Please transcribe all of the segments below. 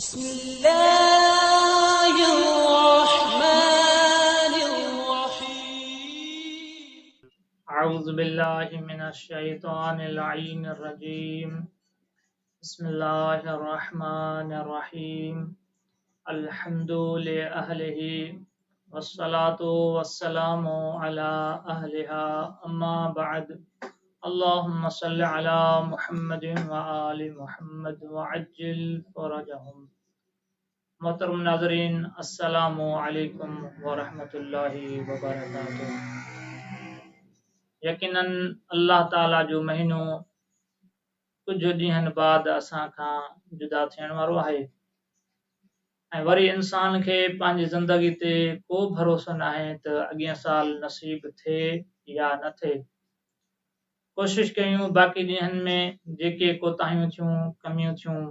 بسم الله الرحمن الرحيم أعوذ بالله من الشيطان اللعين الرجيم بسم الله الرحمن الرحيم الحمد لأهله والصلاة والسلام على أهلها أما بعد اللهم صل على محمد وآل محمد وعجل فرجهم मोहतरम नाज़रीन अस्सलामु अलैकुम वरहमतुल्लाहि वबरकातुहू। यकीनन अल्लाह ताला जो महीनो कुछ ॾींहनि बाद असां खां जुदा थियण वारो आहे ऐं वरी इंसान खे पंहिंजी ज़िंदगी ते को भरोसो न आहे त अॻियां साल नसीब थिए या न थिए। कोशिशि कयूं बाक़ी ॾींहनि में जेके कोताहियूं थियूं कमियूं थियूं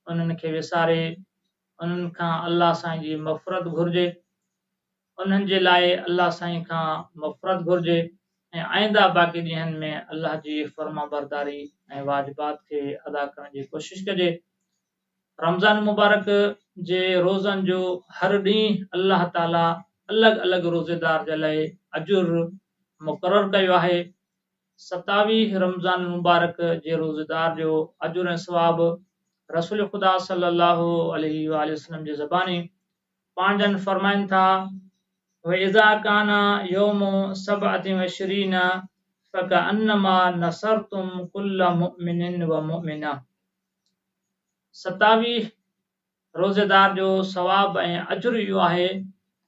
उन्हनि खे विसारे उन्हनि खां अल्लाह साईं जी मफ़रत घुरिजे, उन्हनि जे लाइ अल्लाह साईं खां मफ़रत घुरिजे ऐं आईंदा बाक़ी ॾींहनि में अल्लाह जी फर्मा बरदारी ऐं वाजिबात खे अदा करण जी कोशिशि कजे। रमज़ान मुबारक जे रोज़नि जो हर ॾींहुं अल्लाह ताला अलॻि अलॻि रोज़ेदार जे लाइ अजुर मुक़ररु कयो आहे। 27 रमज़ान मुबारक जे रोज़ेदार जो अजुर ऐं सवाब रसूल ख़ुदा सल्लल्लाहु अलैहि वसल्लम जी ज़बानी पाण जन फरमाइनि था वइज़ा काना यौमु सबअति वइशरीन फकअन्नमा नसरतुम कुल्ल मुमिनिन व मुमिना। 27 रोज़ेदार जो सवाब ऐं अजुर इहो आहे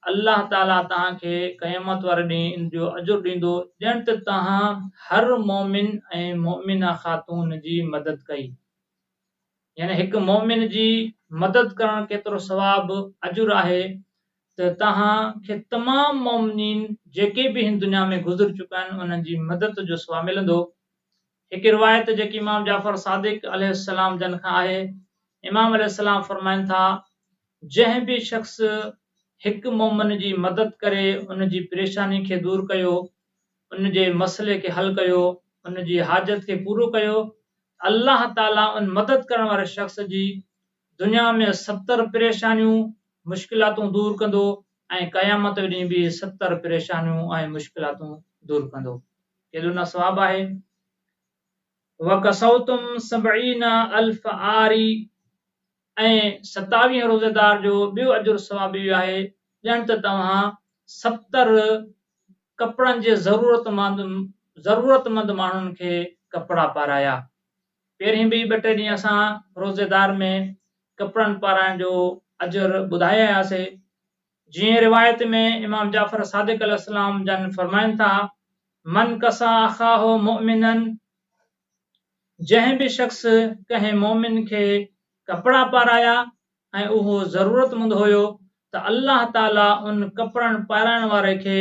अल्लाह ताला तव्हांखे क़यामत वारे ॾींहुं इन जो अजुर ॾींदो ॼण त तव्हां हर मोमिन ऐं मोमिना ख़ातून जी मदद कई। यानी हिकु मोमिन जी मदद करण केतिरो सवाब अजुर आहे त तव्हांखे तमामु मोमिनीन जेके बि हिन दुनिया में गुज़र चुका आहिनि उन्हनि जी मदद जो सवाब मिलंदो। हिकु रिवायत जेकी इमाम जाफ़र सादिक अलैहिस्सलाम जन खां आहे, इमाम अलैहिस्सलाम फरमाइनि था जंहिं बि शख़्स हिकु मोमिन जी मदद करे उन जी परेशानी खे दूर कयो, उन जे मसइले खे हल कयो, उन जी हाजत खे पूरो कयो, अल्लाह ताला उन मदद करण वारे शख़्स जी दुनिया में 70 परेशानियूं मुश्किलातूं दूर कंदो ऐं क़यामत ॾींहुं बि 70 परेशानियूं ऐं मुश्किलातूं दूर कंदो। केॾो न सवाब आहे। वकसौतुम सबईन अल्फ आरी ऐं 27 रोज़ेदार जो ॿियो अजुर सवाब इहो आहे ॼण त तव्हां 70 कपिड़नि जे ज़रूरतमंद माण्हुनि खे कपिड़ा पाराया। पहिरीं बि 2-3 ॾींहं असां रोज़ेदार में कपिड़नि पाराइण जो अजुर ॿुधाया हुआसीं। जीअं रिवायत में इमाम जाफ़र सादिक अलैहिस्सलाम जन फरमाइनि था मन कसा अखाहो मुमिनन, जंहिं बि शख़्स कंहिं मोमिन खे कपिड़ा पाराया ऐं उहो ज़रूरतमंद हुयो त अल्लाह ताला उन कपिड़नि पाराइण वारे खे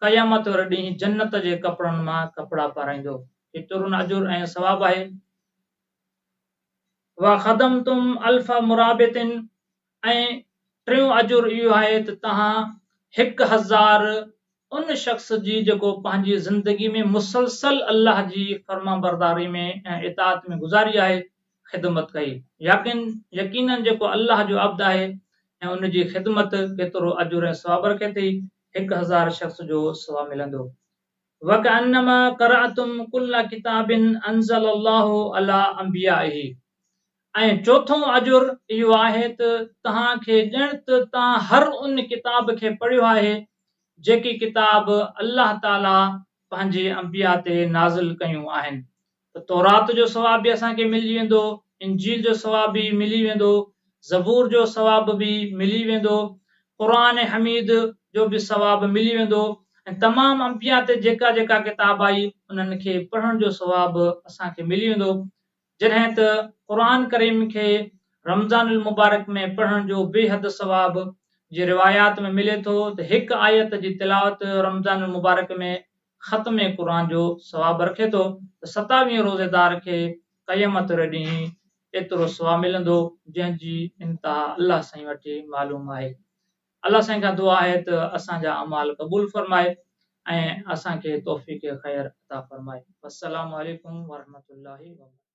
क़यामत वारे ॾींहुं जन्नत जे कपिड़नि मां कपिड़ा पाराईंदो। केतिरो न अजुर ऐं सवाब आहे। व ख़दमतुम अल्फ मुराबितिन ऐं टियों अजुर इहो आहे त तव्हां 1000 उन शख़्स जी जेको पंहिंजी ज़िंदगी में मुसलसल अल्लाह जी फर्मा बरदारी में ऐं इताअत में गुज़ारी आहे, ख़िदमत कई। यकीनन जेको अल्लाह जो अब्द आहे ऐं उन जी ख़िदमत केतिरो अजुर ऐं सवाब रखे थी, 1000 शख़्स जो सवाब मिलंदो। वकअन्नमा क़रअतुम कुल्ल किताबिन अंज़लल्लाहु अला अंबियाइही। ऐं चौथों अजुर इहो आहे त तव्हांखे ॼण त तव्हां हर उन किताब खे पढ़ियो आहे जेकी किताब अल्लाह ताला पंहिंजे अंबिया ते नाज़िल कयूं आहिनि। त तौरात जो सवाब बि असांखे मिली वेंदो, इंजील जो सवाब बि मिली वेंदो, ज़बूर जो सवाब बि मिली वेंदो, क़ुरान हमीद जो बि सवाब मिली वेंदो ऐं तमामु अंबिया ते जेका जेका किताब आई उन्हनि खे पढ़ण जो सवाब असांखे मिली वेंदो। जॾहिं त क़ुरान करीम खे रमज़ान मुबारक में पढ़ण जो बेहद सवाब जी रिवायात में मिले थो त हिकु आयत जी तिलावत रमज़ान मुबारक में ख़त्म क़ुरान जो सवाब रखे थो त 27 रोज़ेदार खे क़यामत वारे ॾींहुं एतिरो सवाब मिलंदो जंहिंजी इंतिहा अल्लाह साईं वटि मालूम आहे। अल्लाह साईं खां दुआ आहे त असांजा अमाल क़बूल फरमाए ऐं असांखे तौफ़ीक़ ख़ैर अता फरमाए। अस्सलामु अलैकुम वरहमतुल्लाहि वबरकातुहू।